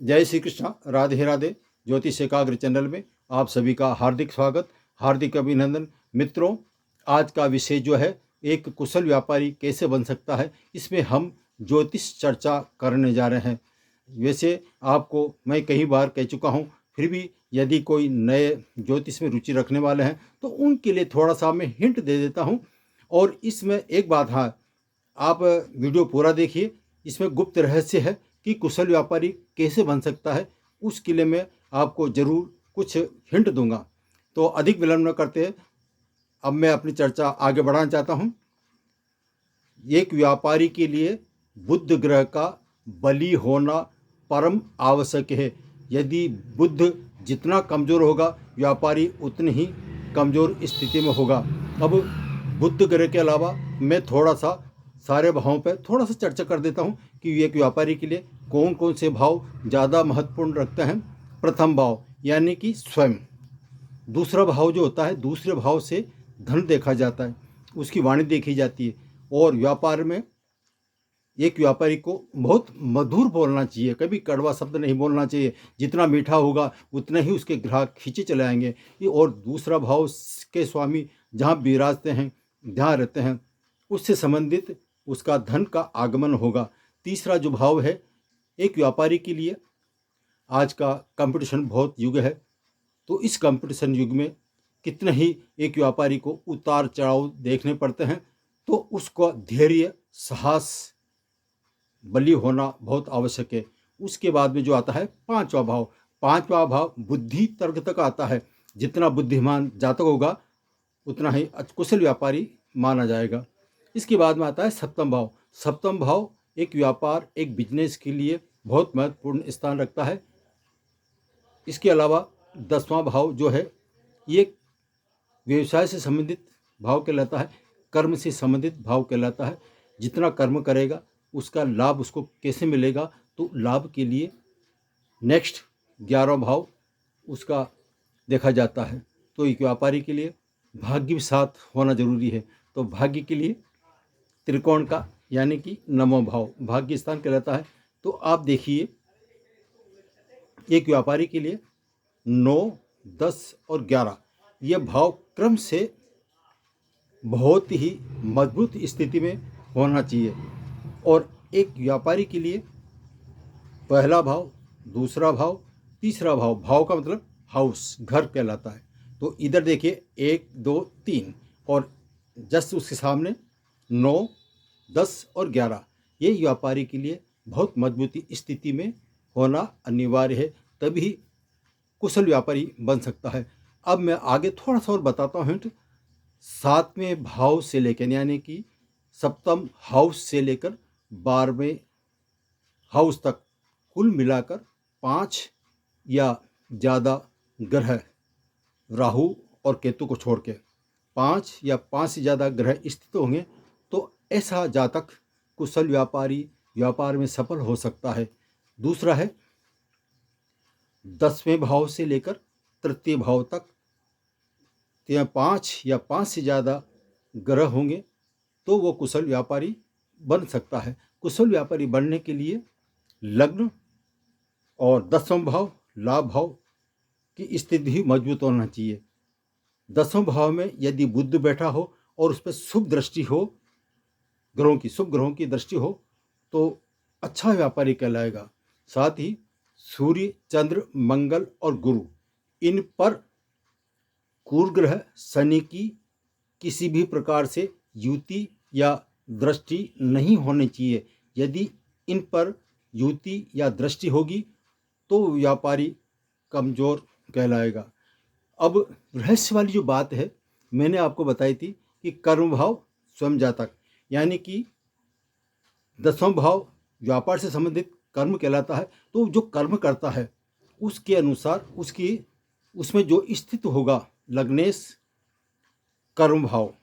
जय श्री कृष्ण, राधे राधे। ज्योतिष एकाग्र चैनल में आप सभी का हार्दिक स्वागत, हार्दिक अभिनंदन। मित्रों, आज का विषय जो है एक कुशल व्यापारी कैसे बन सकता है, इसमें हम ज्योतिष चर्चा करने जा रहे हैं। वैसे आपको मैं कई बार कह चुका हूँ, फिर भी यदि कोई नए ज्योतिष में रुचि रखने वाले हैं तो उनके लिए थोड़ा सा मैं हिंट दे देता हूँ। और इसमें एक बात, हाँ, आप वीडियो पूरा देखिए, इसमें गुप्त रहस्य है कि कुशल व्यापारी कैसे बन सकता है। उसके लिए मैं आपको ज़रूर कुछ हिंट दूंगा। तो अधिक विलंब न करते अब मैं अपनी चर्चा आगे बढ़ाना चाहता हूं। एक व्यापारी के लिए बुध ग्रह का बली होना परम आवश्यक है। यदि बुध जितना कमज़ोर होगा, व्यापारी उतनी ही कमज़ोर स्थिति में होगा। अब बुध ग्रह के अलावा मैं थोड़ा सा सारे भावों पर थोड़ा सा चर्चा कर देता हूँ कि एक व्यापारी के लिए कौन कौन से भाव ज़्यादा महत्वपूर्ण रखते हैं। प्रथम भाव यानी कि स्वयं। दूसरा भाव जो होता है, दूसरे भाव से धन देखा जाता है, उसकी वाणी देखी जाती है। और व्यापार में एक व्यापारी को बहुत मधुर बोलना चाहिए, कभी कड़वा शब्द नहीं बोलना चाहिए। जितना मीठा होगा उतना ही उसके ग्राहक खींचे चले आएंगे। और दूसरा भाव के स्वामी जहाँ विराजते हैं, जहाँ रहते हैं, उससे संबंधित उसका धन का आगमन होगा। तीसरा जो भाव है, एक व्यापारी के लिए आज का कंपटीशन बहुत युग है, तो इस कंपटीशन युग में कितने ही एक व्यापारी को उतार चढ़ाव देखने पड़ते हैं, तो उसका धैर्य, साहस, बली होना बहुत आवश्यक है। उसके बाद में जो आता है पांचवा भाव। पांचवा भाव बुद्धि तर्क तक आता है। जितना बुद्धिमान जातक होगा उतना ही कुशल व्यापारी माना जाएगा। इसके बाद में आता है सप्तम भाव। सप्तम भाव एक व्यापार, एक बिजनेस के लिए बहुत महत्वपूर्ण स्थान रखता है। इसके अलावा दसवां भाव जो है, ये व्यवसाय से संबंधित भाव कहलाता है, कर्म से संबंधित भाव कहलाता है। जितना कर्म करेगा उसका लाभ उसको कैसे मिलेगा, तो लाभ के लिए नेक्स्ट 11वां भाव उसका देखा जाता है। तो एक व्यापारी के लिए भाग्य भी साथ होना जरूरी है। तो भाग्य के लिए त्रिकोण का यानी कि 9वां भाव भाग्य स्थान कहलाता है। तो आप देखिए, एक व्यापारी के लिए 9, 10 और 11 ये भाव क्रम से बहुत ही मजबूत स्थिति में होना चाहिए। और एक व्यापारी के लिए पहला भाव, दूसरा भाव, तीसरा भाव, भाव का मतलब हाउस, घर कहलाता है। तो इधर देखिए 1, 2, 3 और जस्ट उसके सामने 9, 10 और 11 ये व्यापारी के लिए बहुत मजबूती स्थिति में होना अनिवार्य है, तभी कुशल व्यापारी बन सकता है। अब मैं आगे थोड़ा सा और बताता हूँ हिंट। 7वें भाव से लेकर यानी कि सप्तम हाउस से लेकर 12वें हाउस तक कुल मिलाकर 5 या ज़्यादा ग्रह, राहु और केतु को छोड़ के 5 या 5 से ज़्यादा ग्रह स्थित होंगे, तो ऐसा जातक कुशल व्यापारी व्यापार में सफल हो सकता है। दूसरा है 10वें भाव से लेकर तृतीय भाव तक 5 या 5 से ज़्यादा ग्रह होंगे तो वो कुशल व्यापारी बन सकता है। कुशल व्यापारी बनने के लिए लग्न और 10वां भाव, लाभ भाव की स्थिति ही मजबूत होना चाहिए। 10वें भाव में यदि बुध बैठा हो और उस पर शुभ दृष्टि हो, ग्रहों की, शुभ ग्रहों की दृष्टि हो, तो अच्छा व्यापारी कहलाएगा। साथ ही सूर्य, चंद्र, मंगल और गुरु, इन पर कुग्रह शनि की किसी भी प्रकार से युति या दृष्टि नहीं होनी चाहिए। यदि इन पर युति या दृष्टि होगी तो व्यापारी कमजोर कहलाएगा। अब रहस्य वाली जो बात है, मैंने आपको बताई थी कि कर्म भाव स्वयं जातक यानी कि 10वां भाव व्यापार से संबंधित कर्म कहलाता है। तो जो कर्म करता है उसके अनुसार उसमें जो स्थित होगा, लग्नेश कर्म भाव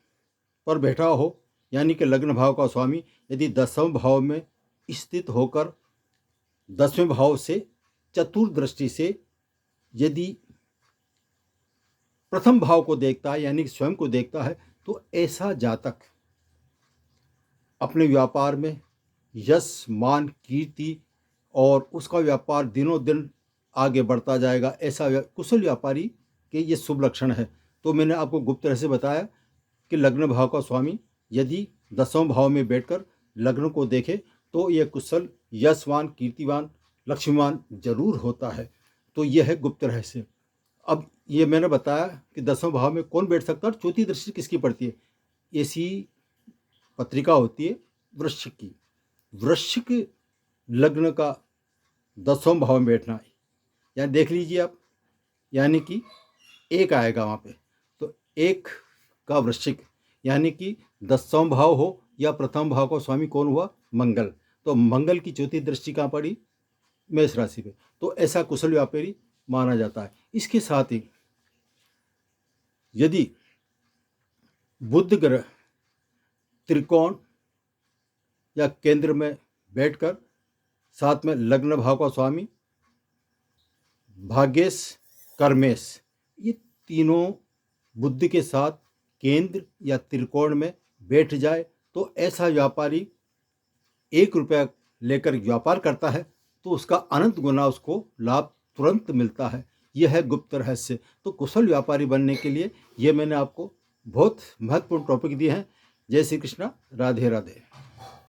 पर बैठा हो यानी कि लग्न भाव का स्वामी यदि 10वें भाव में स्थित होकर 10वें भाव से चतुर्दृष्टि से यदि प्रथम भाव को देखता है यानी कि स्वयं को देखता है, तो ऐसा जातक अपने व्यापार में यश, मान, कीर्ति और उसका व्यापार दिनों दिन आगे बढ़ता जाएगा। ऐसा कुशल व्यापारी के ये शुभ लक्षण है। तो मैंने आपको गुप्त रहस्य बताया कि लग्न भाव का स्वामी यदि 10वें भाव में बैठकर लग्न को देखे तो यह कुशल, यशवान, कीर्तिवान, लक्ष्मीवान जरूर होता है। तो यह है गुप्त रहस्य। अब ये मैंने बताया कि 10वें भाव में कौन बैठ सकता है और चौथी दृष्टि किसकी पड़ती है। ऐसी पत्रिका होती है वृश्चिक की। वृश्चिक लग्न का 10वें भाव में बैठना है, यानी देख लीजिए आप, यानी कि एक आएगा वहाँ पे, तो एक का वृश्चिक, यानी कि 10वां भाव हो या प्रथम भाव का स्वामी कौन हुआ, मंगल। तो मंगल की चौथी दृष्टि कहाँ पड़ी, मेष राशि पे। तो ऐसा कुशल व्यापारी माना जाता है। इसके साथ ही यदि बुध ग्रह त्रिकोण या केंद्र में बैठकर साथ में लग्न भाव का स्वामी भाग्येश, कर्मेश, ये तीनों बुद्ध के साथ केंद्र या त्रिकोण में बैठ जाए तो ऐसा व्यापारी 1 रुपया लेकर व्यापार करता है तो उसका अनंत गुना उसको लाभ तुरंत मिलता है। यह है गुप्त रहस्य। तो कुशल व्यापारी बनने के लिए ये मैंने आपको बहुत महत्वपूर्ण टॉपिक दिए हैं। जय श्री कृष्णा, राधे राधे।